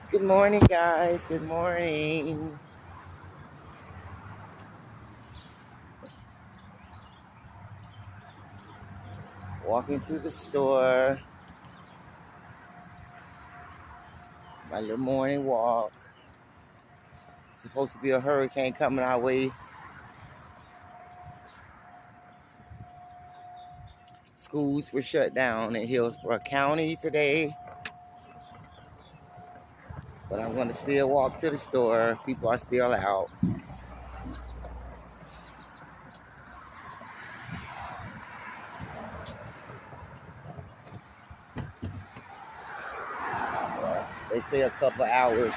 Good morning, guys. Good morning. Walking to the store. My little morning walk. Supposed to be a hurricane coming our way. Schools were shut down in Hillsborough County today. But I'm going to still walk to the store. People are still out. They say a couple hours.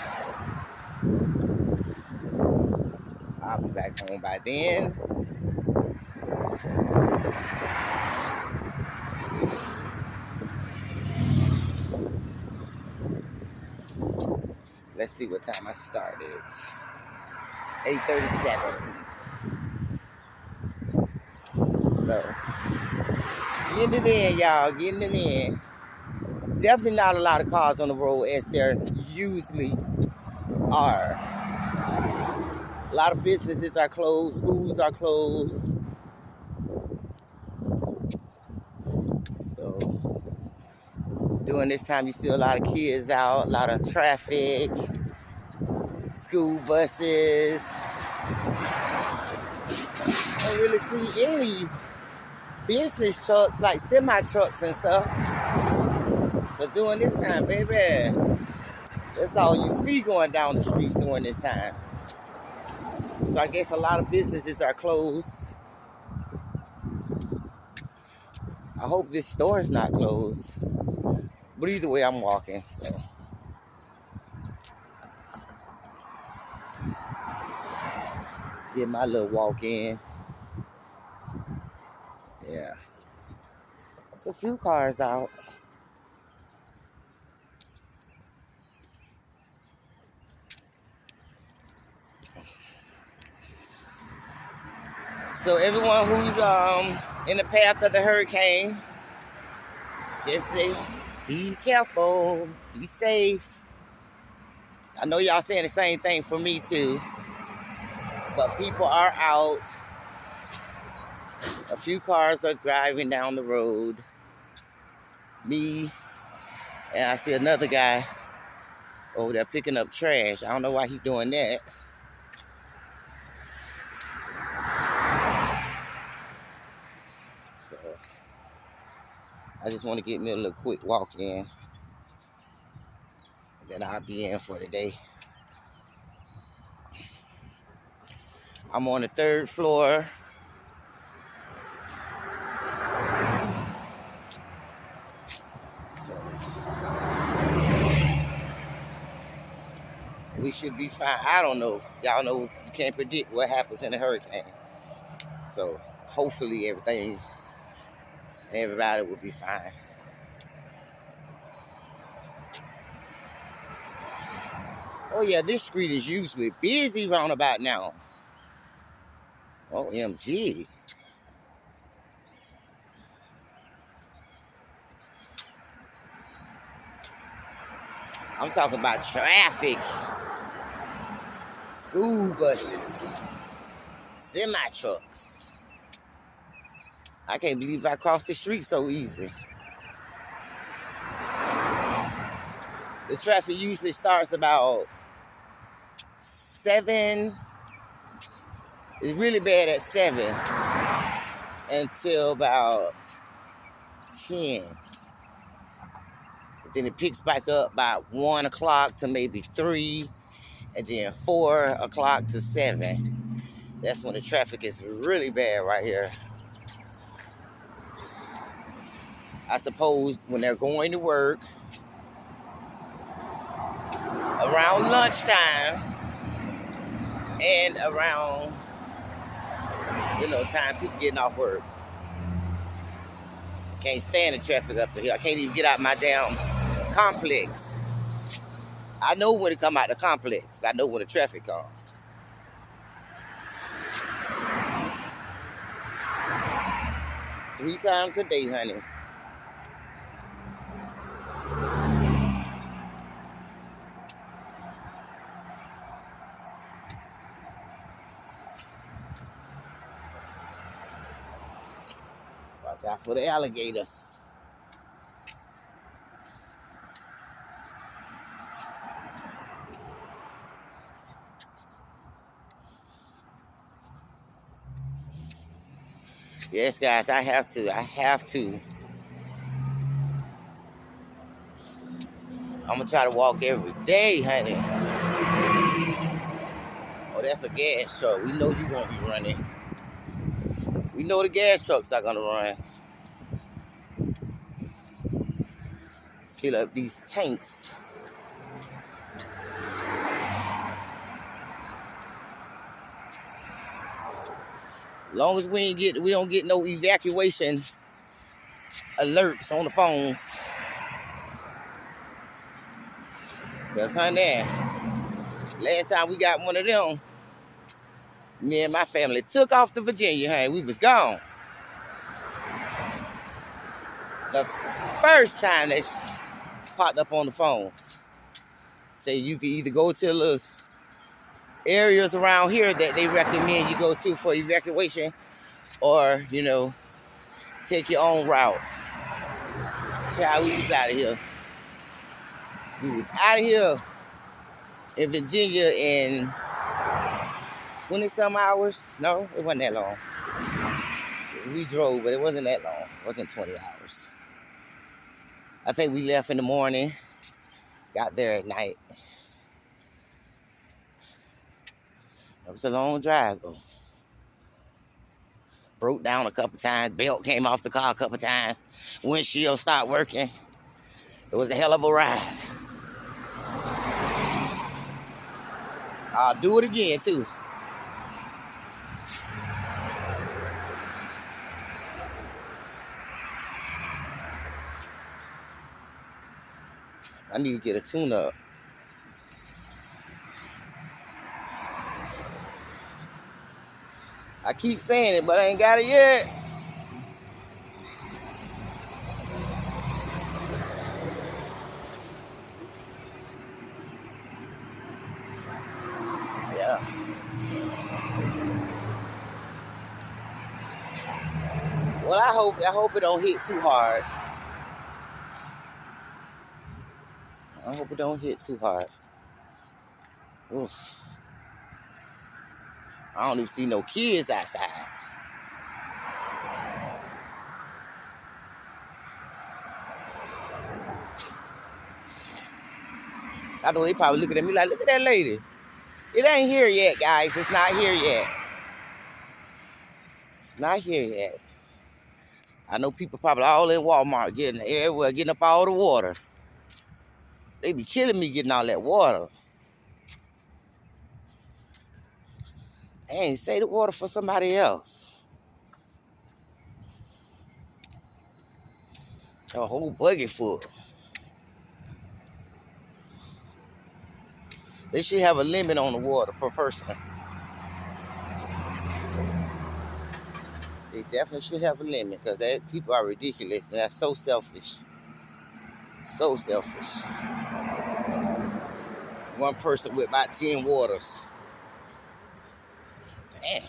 I'll be back home by then. Let's see what time I started. 8:37. So, getting it in, y'all. Getting it in. Definitely not a lot of cars on the road as there usually are. A lot of businesses are closed, schools are closed. So during this time, you see a lot of kids out, a lot of traffic, school buses. I don't really see any business trucks like semi trucks and stuff. So during this time, baby, that's all you see going down the streets during this time. So I guess a lot of businesses are closed. I hope this store is not closed. But either way, I'm walking, so. Get my little walk in. Yeah. It's a few cars out. So everyone who's in the path of the hurricane, just say, be careful, be safe. I know y'all saying the same thing for me too, but people are out. A few cars are driving down the road. Me, and I see another guy over there picking up trash. I don't know why he's doing that. So I just want to get me a little quick walk in. Then I'll be in for the day. I'm on the 3rd floor. So we should be fine. I don't know. Y'all know you can't predict what happens in a hurricane. So hopefully everybody will be fine. Oh yeah, this street is usually busy round about now. OMG. I'm talking about traffic. School buses. Semi-trucks. I can't believe I crossed the street so easy. The traffic usually starts about 7. It's really bad at 7 until about 10. Then it picks back up by 1 o'clock to maybe 3, and then 4 o'clock to 7. That's when the traffic is really bad right here. I suppose when they're going to work around lunchtime and around, time people getting off work. Can't stand the traffic up here. I can't even get out my damn complex. I know when to come out the complex. I know when the traffic comes. Three times a day, honey. Watch out for the alligators. Yes, guys, I have to. I'm gonna try to walk every day, honey. Oh, that's a gas truck. We know you're gonna be running. We know the gas trucks are gonna run. Fill up these tanks. As long as we don't get no evacuation alerts on the phones. Cause honey, last time we got one of them, me and my family took off to Virginia, honey. We was gone. The first time that popped up on the phones. Say you can either go to the areas around here that they recommend you go to for evacuation, or, you know, take your own route. Child, we was out of here. We was out of here in Virginia in 20-some hours. No, it wasn't that long. We drove, but it wasn't that long. It wasn't 20 hours. I think we left in the morning, got there at night. It was a long drive, though. Broke down a couple times. Belt came off the car a couple times. Windshield stopped working. It was a hell of a ride. I'll do it again, too. I need to get a tune-up. I keep saying it, but I ain't got it yet. Yeah. Well, I hope it don't hit too hard. I hope it don't hit too hard. Oof. I don't even see no kids outside. I know they probably looking at me like, look at that lady. It ain't here yet, guys. It's not here yet. It's not here yet. I know people probably all in Walmart getting everywhere, getting up all the water. They be killing me getting all that water. Hey, save the water for somebody else. A whole bucket full. They should have a limit on the water per person. They definitely should have a limit, because that people are ridiculous. And that's so selfish. So selfish. One person with about 10 waters. Damn.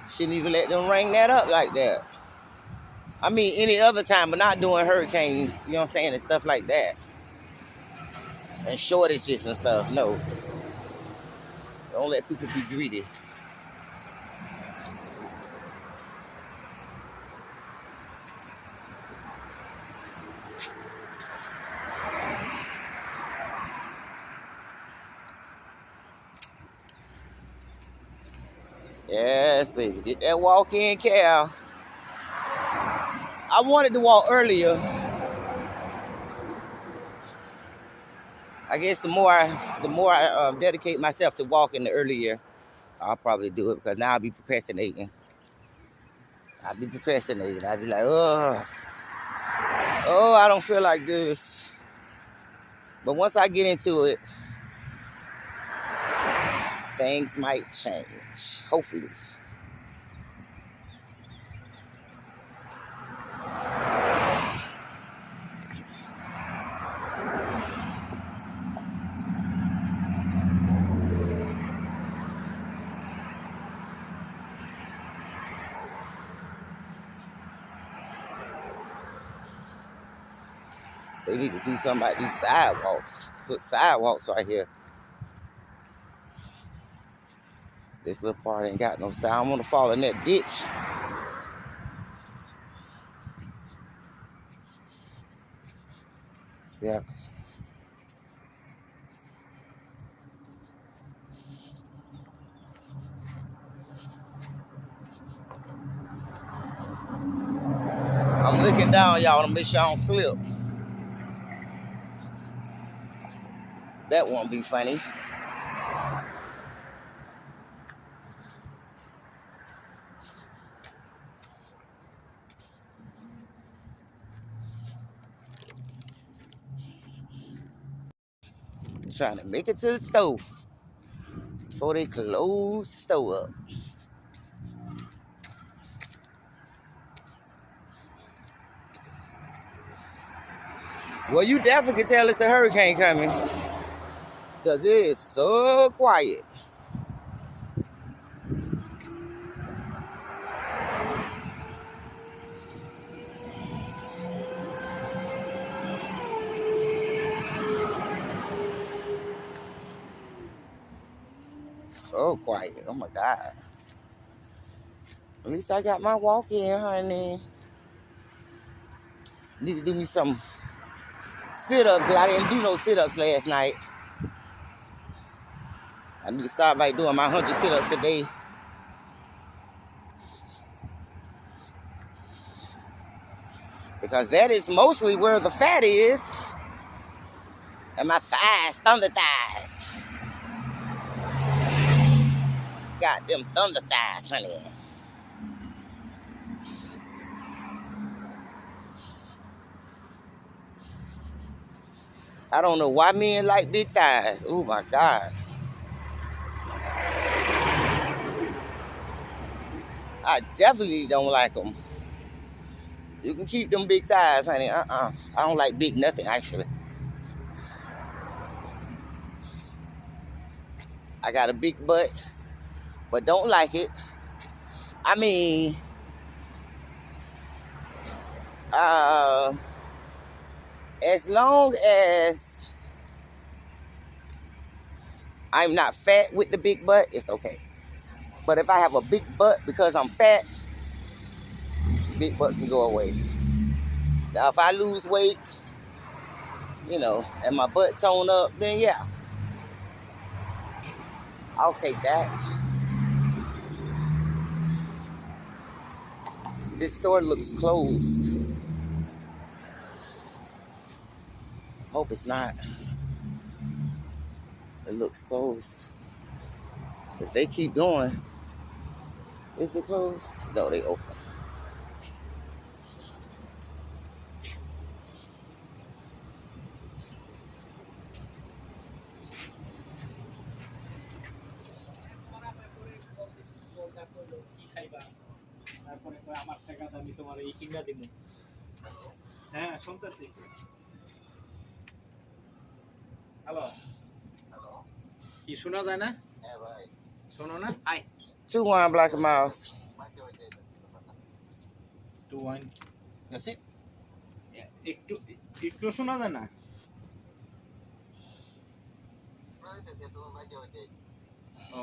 Shouldn't even let them ring that up like that. I mean, any other time, but not doing hurricane, you know what I'm saying, and stuff like that. And shortages and stuff, no. Don't let people be greedy. Yes, baby. Get that walk-in, Cal. I wanted to walk earlier. I guess the more I dedicate myself to walking the earlier, I'll probably do it, because now I'll be procrastinating. I'll be like, oh, I don't feel like this. But once I get into it, things might change, hopefully. They need to do something about these sidewalks. Put sidewalks right here. This little part ain't got no side. I want to fall in that ditch. See, I'm looking down, y'all, to make sure I don't slip. That won't be funny. Trying to make it to the store before they close the store up. Well, you definitely can tell it's a hurricane coming because it is so quiet. So quiet. Oh my God. At least I got my walk in, honey. Need to do me some sit-ups because I didn't do no sit-ups last night. I need to start by doing my 100 sit-ups a day. Because that is mostly where the fat is. And my thighs, thunder thighs. Got them thunder thighs, honey. I don't know why men like big thighs. Oh my God. I definitely don't like them. You can keep them big thighs, honey. I don't like big nothing, actually. I got a big butt, but don't like it. I mean, as long as I'm not fat with the big butt, it's okay. But if I have a big butt because I'm fat, big butt can go away. Now, if I lose weight, you know, and my butt tone up, then yeah, I'll take that. This store looks closed. Hope it's not. It looks closed. If they keep going, is it closed? No, they open. Hello কি শোনা যায় না? হ্যাঁ ভাই শোনো না? I 2-1 Black and Miles. 2-1 আছে একটু একটু শোনা যায় না? ও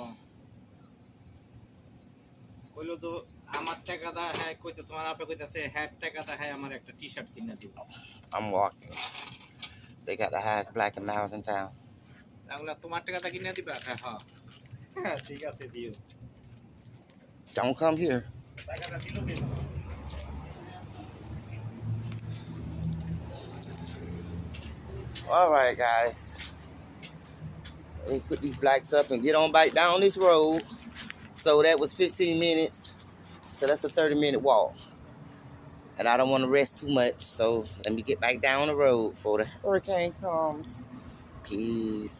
কইলো তো আমার টাকাটা হ্যাঁ কইতে তোমার আপে কইতাছে হ্যাঁ টাকাটা হ্যাঁ আমার একটা টি-শার্ট কিনে দিও। I'm walking. They got the highest Black and Miles in town. তাহলে তোমার টাকাটা কিনে দিবা? হ্যাঁ হ্যাঁ হ্যাঁ ঠিক আছে দিও। Don't come here. টাকাটা দিলো কেন? All right, guys. Let me put these blacks up and get on back down this road. So that was 15 minutes. So that's a 30-minute walk. And I don't want to rest too much. So let me get back down the road before the hurricane comes. Peace.